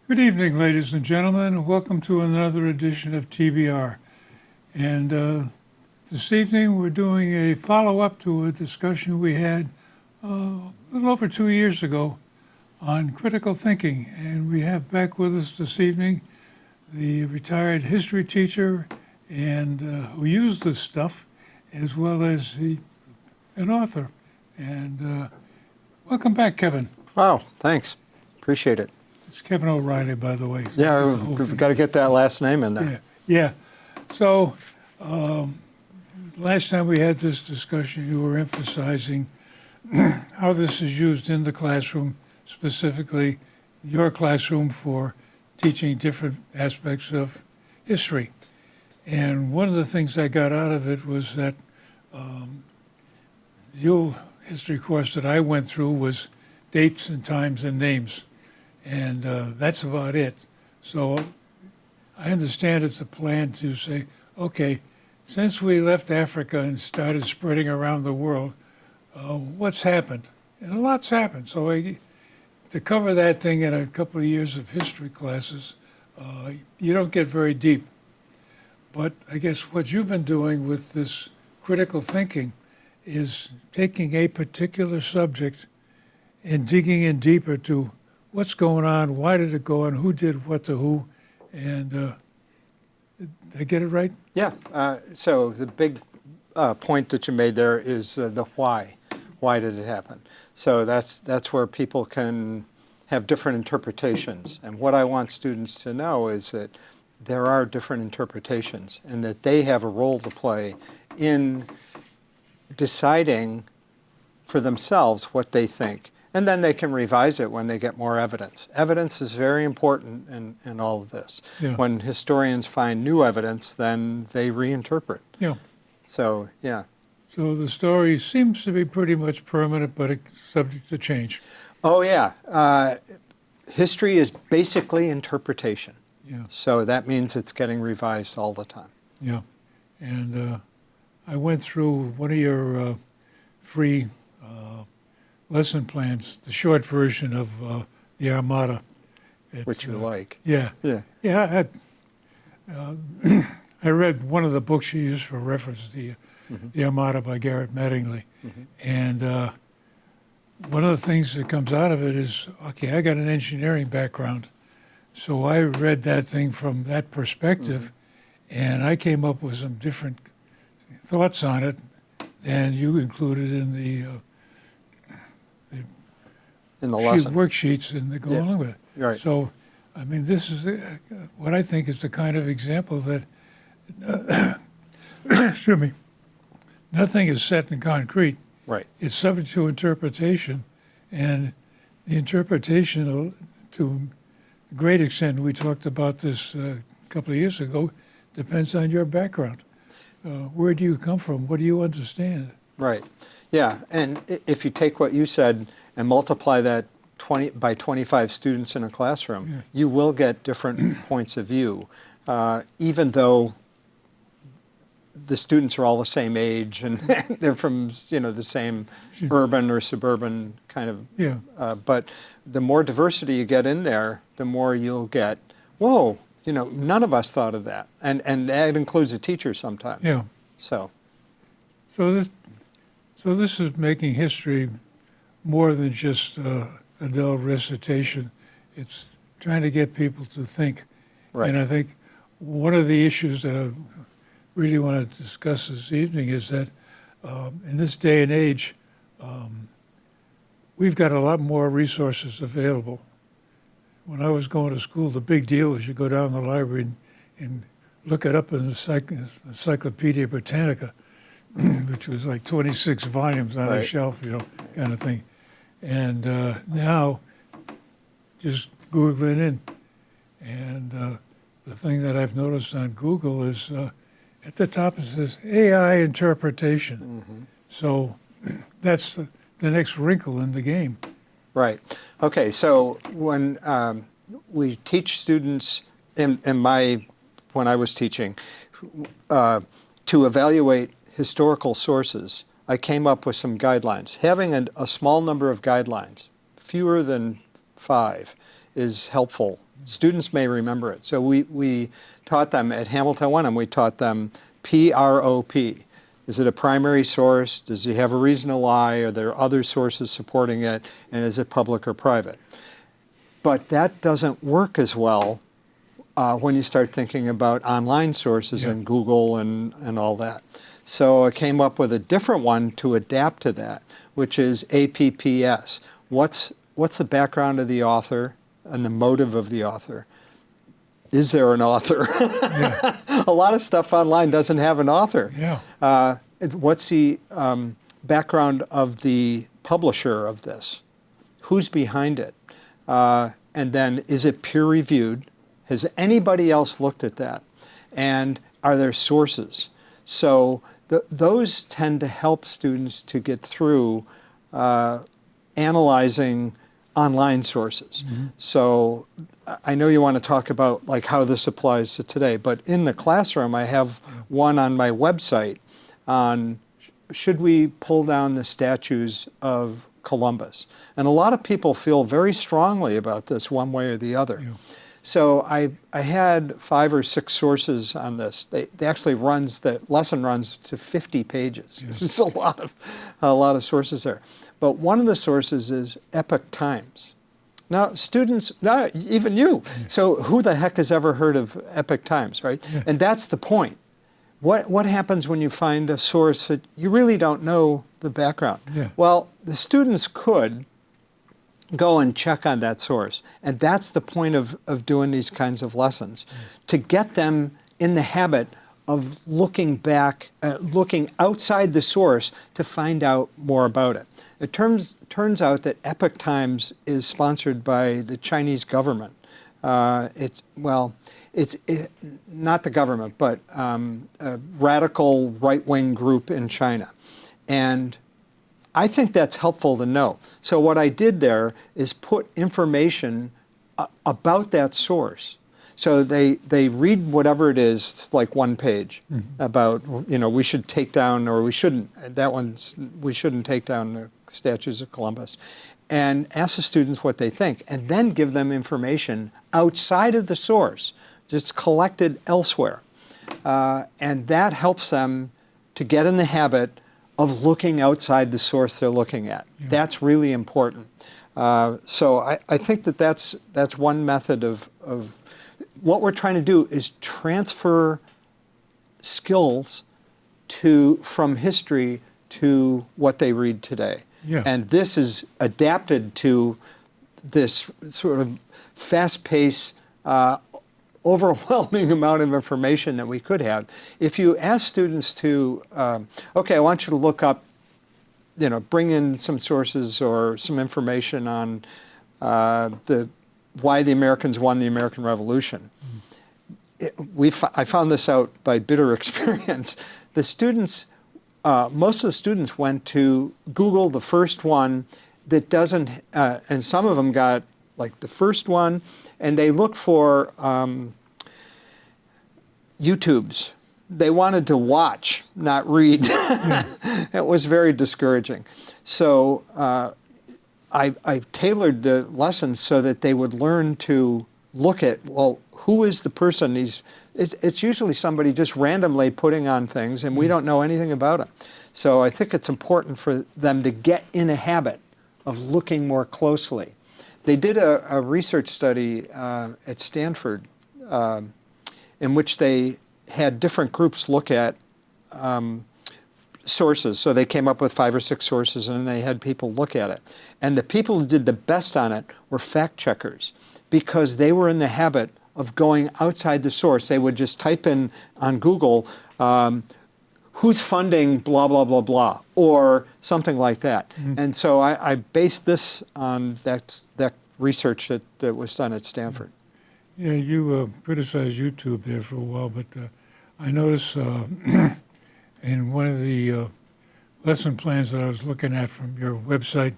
Good evening, ladies and gentlemen, and welcome to another edition of TBR. And this evening we're doing a follow-up to a discussion we had a little over 2 years ago on critical thinking. And we have back with us this evening the retired history teacher and who used this stuff, as well as an author. And welcome back, Kevin. Wow, thanks. Appreciate it. It's Kevin O'Reilly, by the way. So Yeah, we've got to get that last name in there. Yeah. So last time we had this discussion, you were emphasizing how this is used in the classroom, specifically your classroom for teaching different aspects of history. And one of the things I got out of it was that the old history course that I went through was dates and times and names. And that's about it. So I understand it's a plan to say, okay, since we left Africa and started spreading around the world, what's happened? And a lot's happened. So to cover that thing in a couple of years of history classes, you don't get very deep. But I guess what you've been doing with this critical thinking is taking a particular subject and digging in deeper to what's going on, why did it go on, who did what to who, and did I get it right? Yeah, so the big point that you made there is the why. Why did it happen? So that's where people can have different interpretations. And what I want students to know is that there are different interpretations and that they have a role to play in deciding for themselves what they think. And then they can revise it when they get more evidence. Evidence is very important in all of this. Yeah. When historians find new evidence, then they reinterpret. Yeah. So, yeah. So the story seems to be pretty much permanent, but it's subject to change. Oh, yeah. History is basically interpretation. Yeah. So that means it's getting revised all the time. Yeah. And I went through one of your free lesson plans, the short version of the Armada. Which you like. Yeah. Yeah. Yeah. I read one of the books you used for reference, the Armada by Garrett Mattingly. And one of the things that comes out of it is, okay, I got an engineering background. So I read that thing from that perspective, and I came up with some different thoughts on it than you included in the lesson. Worksheets and they go along with it. Right. So, I mean, this is what I think is the kind of example that, excuse me, nothing is set in concrete. Right. It's subject to interpretation, and the interpretation, to a great extent, we talked about this a couple of years ago, depends on your background. Where do you come from? What do you understand? Right. Yeah, and if you take what you said and multiply that by 25 students in a classroom, you will get different points of view, even though the students are all the same age and they're from the same urban or suburban kind of. Yeah. But the more diversity you get in there, the more you'll get. Whoa, none of us thought of that, and that includes a teacher sometimes. Yeah. So this is making history more than just a dull recitation. It's trying to get people to think. Right. And I think one of the issues that I really want to discuss this evening is that in this day and age, we've got a lot more resources available. When I was going to school, the big deal was you go down to the library and look it up in the Encyclopedia Britannica, which was like 26 volumes on a shelf, kind of thing. And now, just Google it in. And the thing that I've noticed on Google is at the top it says AI interpretation. So that's the next wrinkle in the game. Right. Okay, so when we teach students, when I was teaching, to evaluate historical sources, I came up with some guidelines. Having a small number of guidelines, fewer than 5, is helpful Students may remember it. So we taught them at Hamilton Wenham, we taught them PROP. Is it a primary source? Does he have a reason to lie? Are there other sources supporting it? And is it public or private? But that doesn't work as well when you start thinking about online sources and Google and all that. So I came up with a different one to adapt to that, which is APPS. What's the background of the author and the motive of the author? Is there an author? A lot of stuff online doesn't have an author. What's the background of the publisher of this? Who's behind it? And then, is it peer-reviewed? Has anybody else looked at that? And are there sources? So those tend to help students to get through analyzing online sources. So I know you want to talk about like how this applies to today, but in the classroom I have one on my website on should we pull down the statues of Columbus? And a lot of people feel very strongly about this one way or the other. So I had 5 or 6 sources on this. They actually the lesson runs to 50 pages. It's a lot of sources there. But one of the sources is Epoch Times. Now, students, even you. So who the heck has ever heard of Epoch Times, right? And that's the point. What happens when you find a source that you really don't know the background? Well, the students could go and check on that source. And that's the point of doing these kinds of lessons, to get them in the habit of looking back, looking outside the source to find out more about it. It turns out that Epoch Times is sponsored by the Chinese government. It's not the government, but a radical right-wing group in China. And I think that's helpful to know. So what I did there is put information about that source. So they read whatever it is, it's like one page about, we should take down, or we shouldn't, we shouldn't take down the statues of Columbus, and ask the students what they think, and then give them information outside of the source, just collected elsewhere. And that helps them to get in the habit of looking outside the source they're looking at. That's really important. So I think that's one method of what we're trying to do is transfer skills from history to what they read today. And this is adapted to this sort of fast-paced, overwhelming amount of information that we could have. If you ask students to, okay, I want you to look up, bring in some sources or some information on why the Americans won the American Revolution. I found this out by bitter experience. The students, most of the students went to Google the first one that doesn't, and some of them got like the first one, and they looked for YouTubes. They wanted to watch, not read. It was very discouraging. So I tailored the lessons so that they would learn to look at, well, who is the person? It's usually somebody just randomly putting on things, and we don't know anything about them. So I think it's important for them to get in a habit of looking more closely. They did a research study at Stanford in which they had different groups look at sources. So they came up with 5 or 6 sources, and they had people look at it. And the people who did the best on it were fact checkers, because they were in the habit of going outside the source. They would just type in on Google, who's funding blah, blah, blah, blah, or something like that. And so I based this on that research that was done at Stanford. Yeah, you criticized YouTube there for a while, but I noticed in one of the lesson plans that I was looking at from your website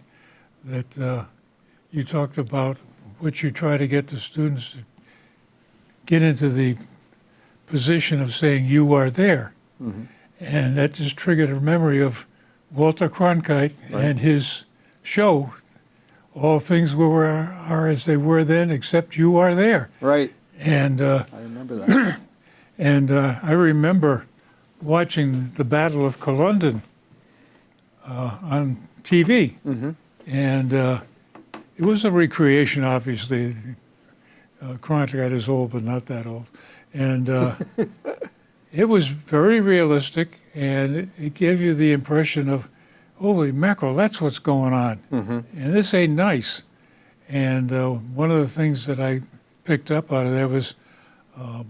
that you talked about what you try to get the students to get into the position of saying, you are there. And that just triggered a memory of Walter Cronkite and his show, all things are as they were then, except you are there. Right. And I remember that. I remember watching the Battle of Culloden on TV, and it was a recreation, obviously. Cronkite is old, but not that old, and it was very realistic, and it gave you the impression of, holy mackerel, that's what's going on, and this ain't nice. And one of the things that I picked up out of there was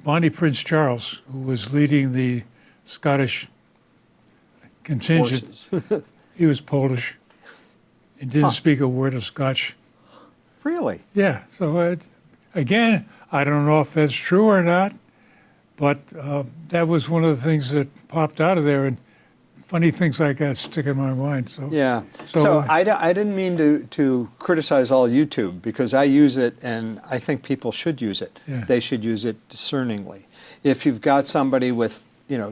Bonnie Prince Charles, who was leading the Scottish contingent. Forces. He was Polish and didn't speak a word of Scotch. Really? Yeah, so again, I don't know if that's true or not, but that was one of the things that popped out of there, and funny things like that stick in my mind. So Yeah. So, So I didn't mean to criticize all YouTube, because I use it and I think people should use it. Yeah. They should use it discerningly. If you've got somebody with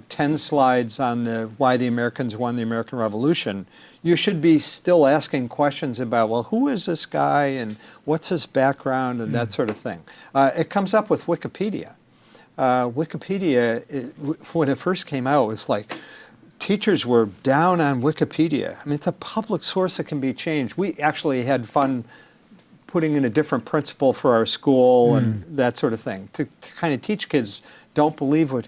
10 slides on why the Americans won the American Revolution, you should be still asking questions about, well, who is this guy and what's his background and that sort of thing. It comes up with Wikipedia. Wikipedia, when it first came out, it was like teachers were down on Wikipedia. I mean, it's a public source that can be changed. We actually had fun putting in a different principle for our school and that sort of thing to kind of teach kids, don't believe what.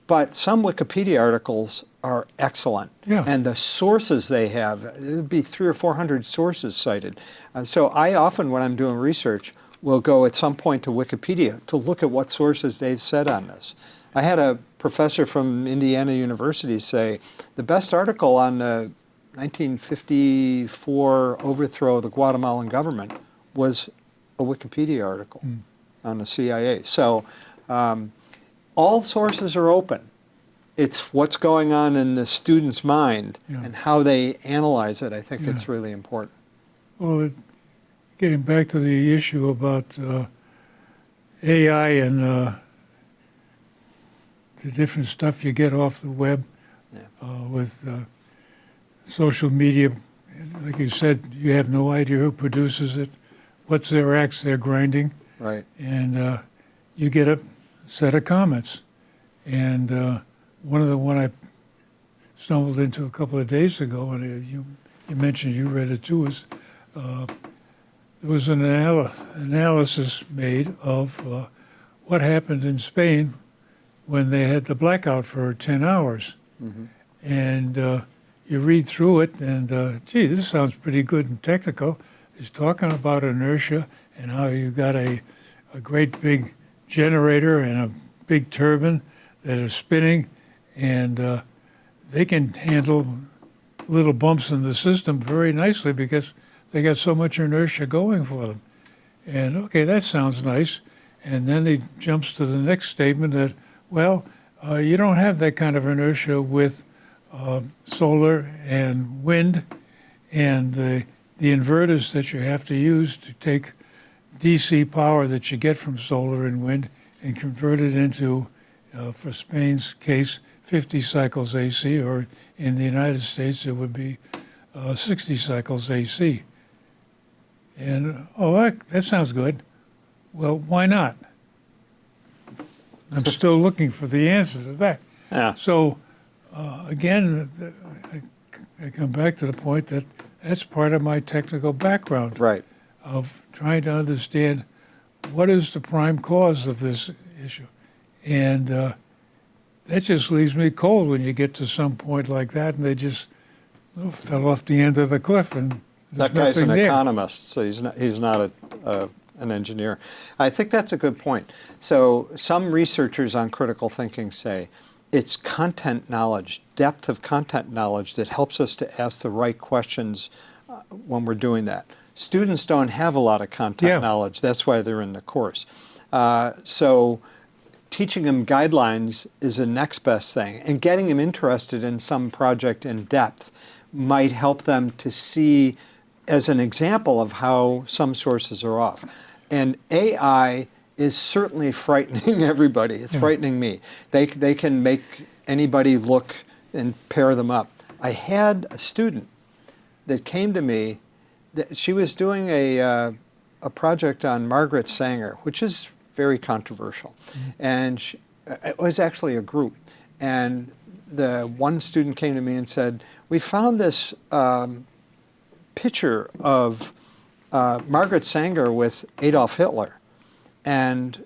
But some Wikipedia articles are excellent, and the sources they have, it would be 300 or 400 sources cited. So I often, when I'm doing research, will go at some point to Wikipedia to look at what sources they've said on this. I had a professor from Indiana University say the best article on the 1954 overthrow of the Guatemalan government was a Wikipedia article on the CIA. So all sources are open. It's what's going on in the student's mind and how they analyze it. I think it's really important. well, getting back to the issue about AI and the different stuff you get off the web with social media, like you said, you have no idea who produces it, what's their axe they're grinding, Right. and you get a set of comments. And one I stumbled into a couple of days ago, and you mentioned you read it too, was there was an analysis made of what happened in Spain when they had the blackout for 10 hours. And you read through it, and gee, this sounds pretty good and technical. It's talking about inertia and how you got a great big generator and a big turbine that are spinning, and they can handle little bumps in the system very nicely because they got so much inertia going for them. And okay, that sounds nice. And then he jumps to the next statement that, well, you don't have that kind of inertia with solar and wind, and the inverters that you have to use to take DC power that you get from solar and wind and convert it into, for Spain's case, 50 cycles AC, or in the United States it would be 60 cycles AC. And, that sounds good. Well, why not? I'm still looking for the answer to that. Yeah. So, again, I come back to the point that that's part of my technical background Right. of trying to understand what is the prime cause of this issue. And that just leaves me cold when you get to some point like that and they just fell off the end of the cliff and there's That guy's an nothing there. economist, so he's not an engineer. I think that's a good point. So some researchers on critical thinking say it's content knowledge, depth of content knowledge that helps us to ask the right questions when we're doing that. Students don't have a lot of content knowledge. That's why they're in the course. So teaching them guidelines is the next best thing, and getting them interested in some project in depth might help them to see as an example of how some sources are off. And AI is certainly frightening everybody. It's frightening me. They can make anybody look and pair them up. I had a student that came to me she was doing a project on Margaret Sanger, which is very controversial. And it was actually a group. And the one student came to me and said, we found this picture of Margaret Sanger with Adolf Hitler. And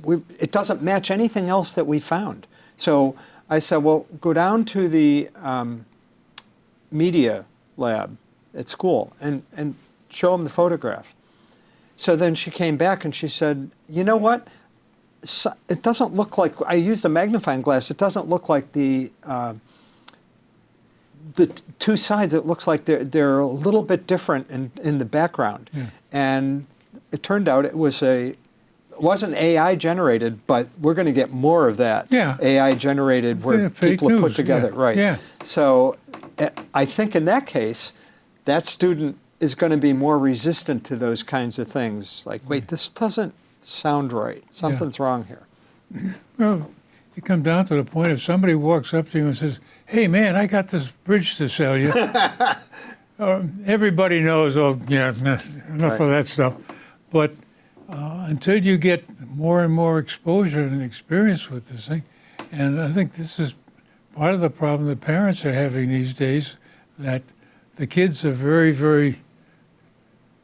it doesn't match anything else that we found. So I said, well, go down to the media lab at school and show them the photograph. So then she came back and she said, you know what? So, it doesn't look like, I used a magnifying glass, it doesn't look like the two sides, it looks like they're a little bit different in the background. Yeah. And it turned out it wasn't AI generated, but we're going to get more of that. Yeah. AI generated where Fake people are put news, together. yeah. Right. Yeah. So I think in that case, that student is going to be more resistant to those kinds of things. Like, wait, this doesn't sound right. Something's wrong here. Well, you come down to the point if somebody walks up to you and says, hey, man, I got this bridge to sell you. Everybody knows, enough Right. of that stuff. But until you get more and more exposure and experience with this thing, and I think this is part of the problem that parents are having these days, that the kids are very, very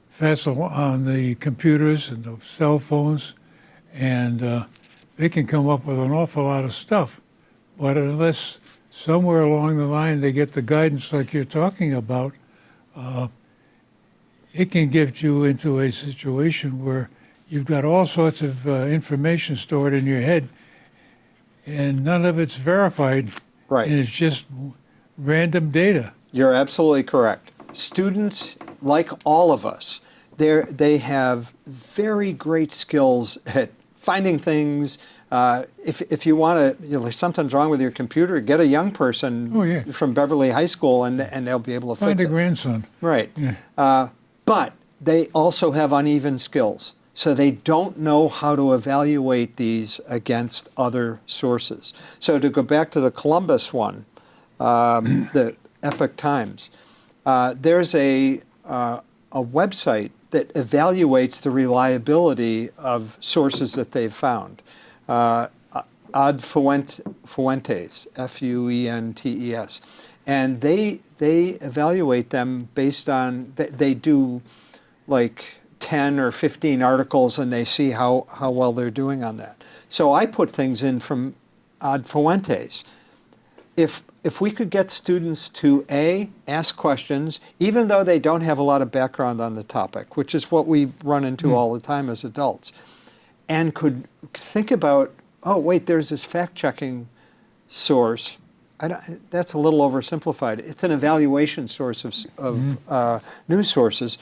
facile on the computers and the cell phones, and they can come up with an awful lot of stuff. But unless somewhere along the line they get the guidance like you're talking about, it can get you into a situation where you've got all sorts of information stored in your head, and none of it's verified, Right. and it's just random data. You're absolutely correct. Students, like all of us, they have very great skills at finding things. If you want to, like something's wrong with your computer, get a young person Oh, yeah. from Beverly High School, and they'll be able to Find fix a it. grandson. Right. Yeah. But they also have uneven skills. So they don't know how to evaluate these against other sources. So to go back to the Columbus one, the Epoch Times, there's a website that evaluates the reliability of sources that they've found. Ad Fuentes, Fuentes, and they evaluate them based on, they do like 10 or 15 articles and they see how well they're doing on that. So I put things in from Ad Fuentes. If we could get students to ask questions, even though they don't have a lot of background on the topic, which is what we run into all the time as adults, and could think about, oh wait, there's this fact-checking source. That's a little oversimplified. It's an evaluation source of news sources.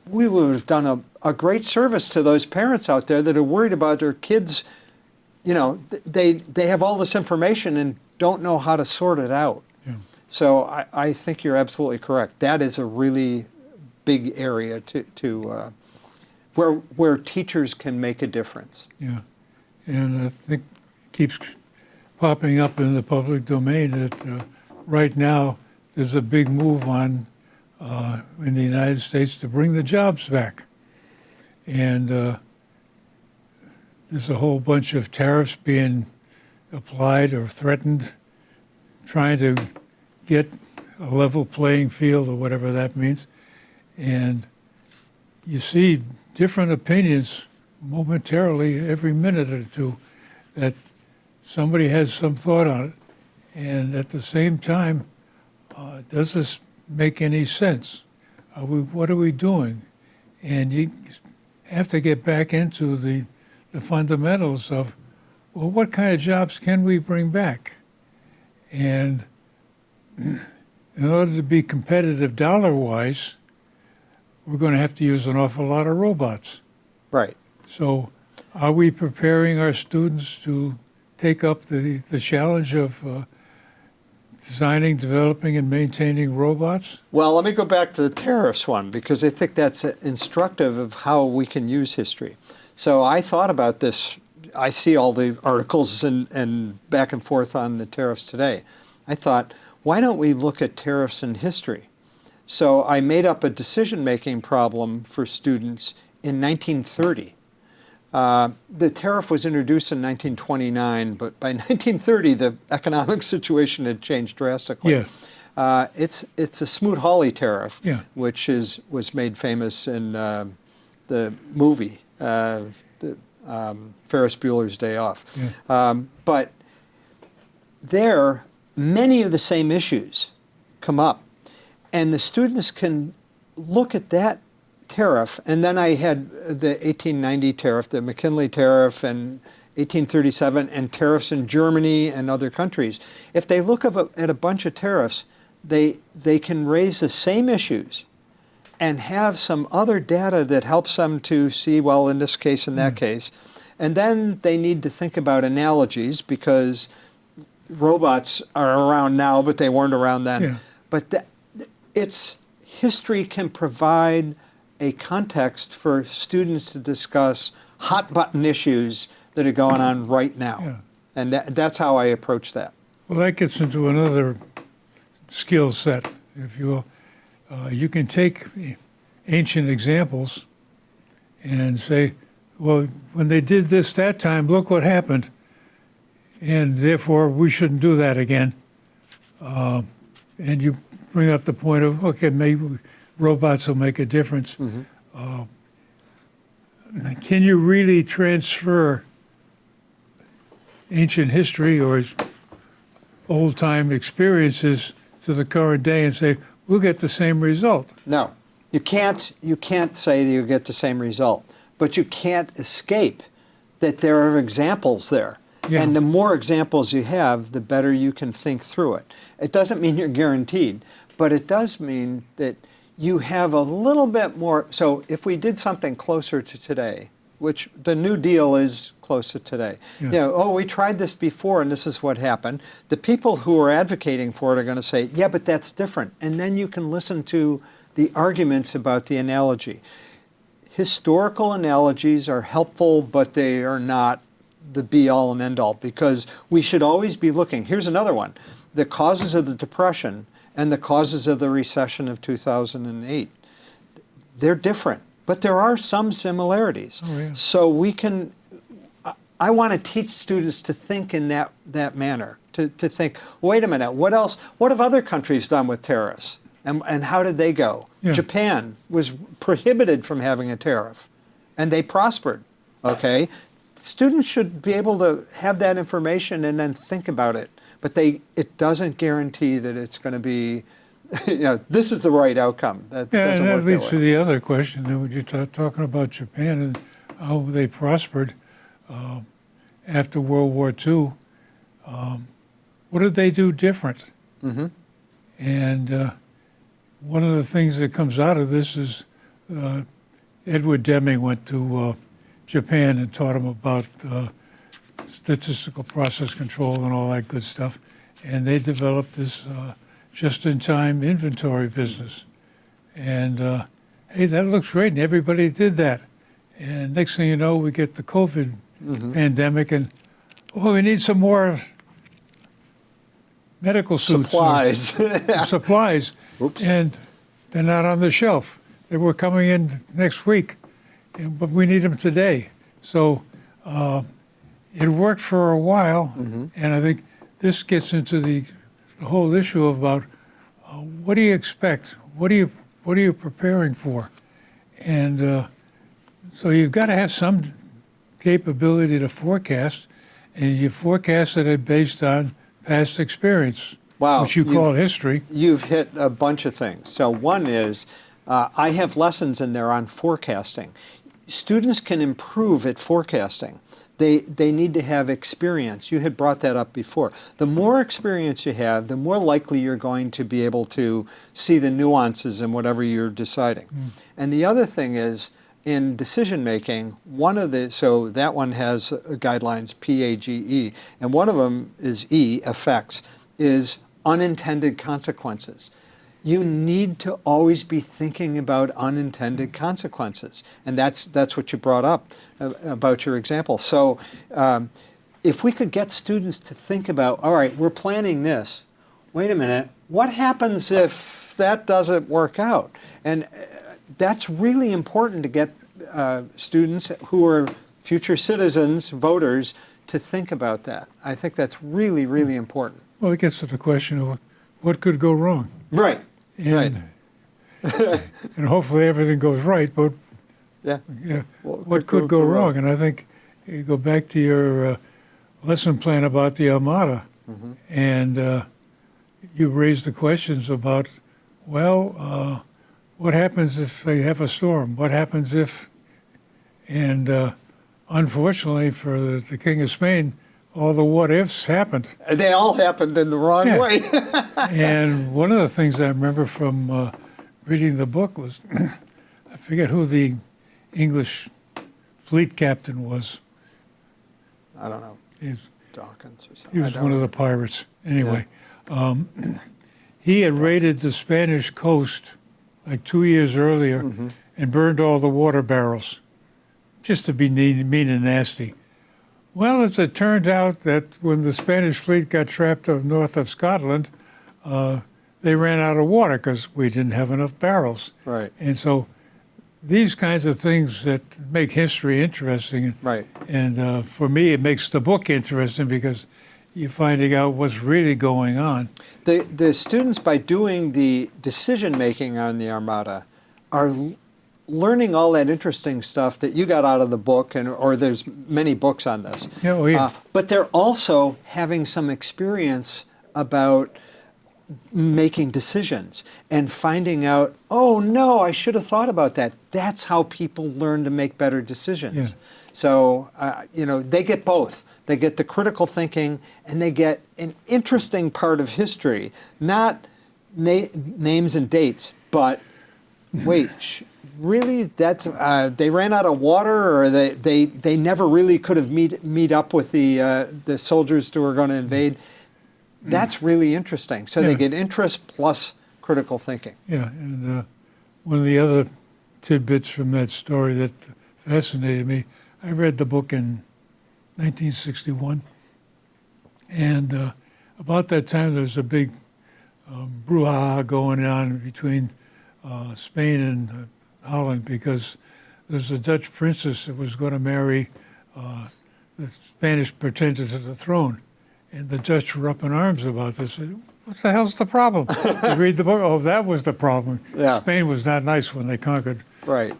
We would have done a great service to those parents out there that are worried about their kids. You know, they have all this information and don't know how to sort it out. Yeah. So I think you're absolutely correct. That is a really big area to where teachers can make a difference. Yeah, and I think keeps popping up in the public domain that right now there's a big move on in the United States to bring the jobs back. And there's a whole bunch of tariffs being applied or threatened, trying to get a level playing field or whatever that means. And you see different opinions momentarily every minute or two that somebody has some thought on it. And at the same time, does this make any sense? What are we doing? And you have to get back into the fundamentals of, well, what kind of jobs can we bring back? And in order to be competitive dollar-wise, we're going to have to use an awful lot of robots. Right. So are we preparing our students to take up the challenge of designing, developing, and maintaining robots? Well, let me go back to the tariffs one, because I think that's instructive of how we can use history. So I thought about this. I see all the articles and back and forth on the tariffs today. I thought, why don't we look at tariffs in history? So I made up a decision-making problem for students in 1930. The tariff was introduced in 1929, but by 1930, the economic situation had changed drastically. Yeah. It's a Smoot-Hawley tariff, Yeah. which was made famous in the movie, Ferris Bueller's Day Off. Yeah. But there, many of the same issues come up, and the students can look at that tariff, and then I had the 1890 tariff, the McKinley tariff, and 1837, and tariffs in Germany and other countries. If they look at a bunch of tariffs, they can raise the same issues and have some other data that helps them to see, well, in this case, in that case. And then they need to think about analogies, because robots are around now, but they weren't around then. Yeah. But history can provide a context for students to discuss hot button issues that are going on right now. Yeah. And that's how I approach that. Well, that gets into another skill set, if you will. You can take ancient examples and say, well, when they did this that time, look what happened, and therefore we shouldn't do that again. And you bring up the point of, okay, maybe robots will make a difference. Mm-hmm. Can you really transfer ancient history or old-time experiences to the current day and say, we'll get the same result? No, you can't say that you get the same result, but you can't escape that there are examples there. Yeah. And the more examples you have, the better you can think through it. It doesn't mean you're guaranteed, but it does mean that you have a little bit more. So if we did something closer to today, which the New Deal is close to today. Yeah. You know, oh, we tried this before and this is what happened. The people who are advocating for it are going to say, yeah, but that's different. And then you can listen to the arguments about the analogy. Historical analogies are helpful, but they are not the be-all and end-all, because we should always be looking. Here's another one. The causes of the Depression and the causes of the recession of 2008. They're different, but there are some similarities. Oh, yeah. So we can, I want to teach students to think in that manner, to think, wait a minute, what else, what have other countries done with tariffs? And how did they go? Yeah. Japan was prohibited from having a tariff, and they prospered, okay? Students should be able to have that information and then think about it, but it doesn't guarantee that it's going to be, this is the right outcome. That Yeah, doesn't and work that leads that to way. the other question, that when you're talking about Japan and how they prospered after World War II, what did they do different? Mm-hmm. And one of the things that comes out of this is Edward Deming went to Japan and taught him about statistical process control and all that good stuff. And they developed this just-in-time inventory business. And, hey, that looks great, and everybody did that. And next thing you know, we get the COVID pandemic, and, oh, we need some more medical suits. Supplies. Supplies. Oops. And they're not on the shelf. They were coming in next week, but we need them today. So it worked for a while, and I think this gets into the whole issue about what do you expect? What are you preparing for? And so you've got to have some capability to forecast, and you forecast it based on past experience, Wow, which you call history. You've hit a bunch of things. So one is, I have lessons in there on forecasting. Students can improve at forecasting. They need to have experience. You had brought that up before. The more experience you have, the more likely you're going to be able to see the nuances in whatever you're deciding. And the other thing is, in decision making, so that one has guidelines, PAGE, and one of them is E, effects, is unintended consequences. You need to always be thinking about unintended consequences. And that's what you brought up about your example. So if we could get students to think about, all right, we're planning this. Wait a minute, what happens if that doesn't work out? And that's really important to get students who are future citizens, voters, to think about that. I think that's really, really important. Well, it gets to the question of what could go wrong. Right. And, and hopefully everything goes right, but Yeah. yeah, what could go wrong? And I think you go back to your lesson plan about the Armada, and you raised the questions about, well, what happens if they have a storm? What happens if, and unfortunately for the King of Spain, all the what ifs happened. They all happened in the wrong Yeah. way. And one of the things I remember from reading the book was, I forget who the English fleet captain was. I don't know, He's, Dawkins or something. he was one of the pirates. Anyway, he had raided the Spanish coast like 2 years earlier and burned all the water barrels, just to be mean and nasty. Well, as it turned out that when the Spanish fleet got trapped up north of Scotland, they ran out of water because we didn't have enough barrels. Right. And so these kinds of things that make history interesting. Right. And for me, it makes the book interesting because you're finding out what's really going on. The students, by doing the decision making on the Armada, are learning all that interesting stuff that you got out of the book, or there's many books on this. Yeah, oh, yeah. But they're also having some experience about making decisions and finding out, oh no, I should have thought about that. That's how people learn to make better decisions. Yeah. So, they get both. They get the critical thinking and they get an interesting part of history, not names and dates, but wait, really? That's they ran out of water, or they never really could have meet up with the soldiers who were going to invade. That's really interesting. So they Yeah. get interest plus critical thinking. Yeah, and one of the other tidbits from that story that fascinated me, I read the book in 1961, and about that time there was a big brouhaha going on between Spain and Holland because there's a Dutch princess that was going to marry the Spanish pretender to the throne. And the Dutch were up in arms about this. What the hell's the problem? You read the book, oh, that was the problem. Yeah. Spain was not nice when they conquered. Right.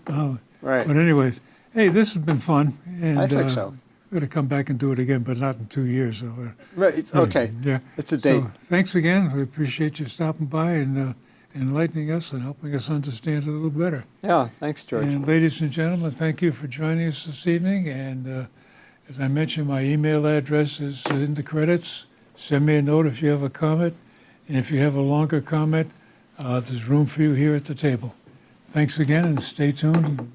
Right. But anyways, hey, this has been fun. And, I think so. We're going to come back and do it again, but not in 2 years. So, Right. Okay. Yeah. It's a date. So thanks again. We appreciate you stopping by and enlightening us and helping us understand it a little better. Yeah. Thanks, George. And ladies and gentlemen, thank you for joining us this evening. And as I mentioned, my email address is in the credits. Send me a note if you have a comment. And if you have a longer comment, there's room for you here at the table. Thanks again, and stay tuned.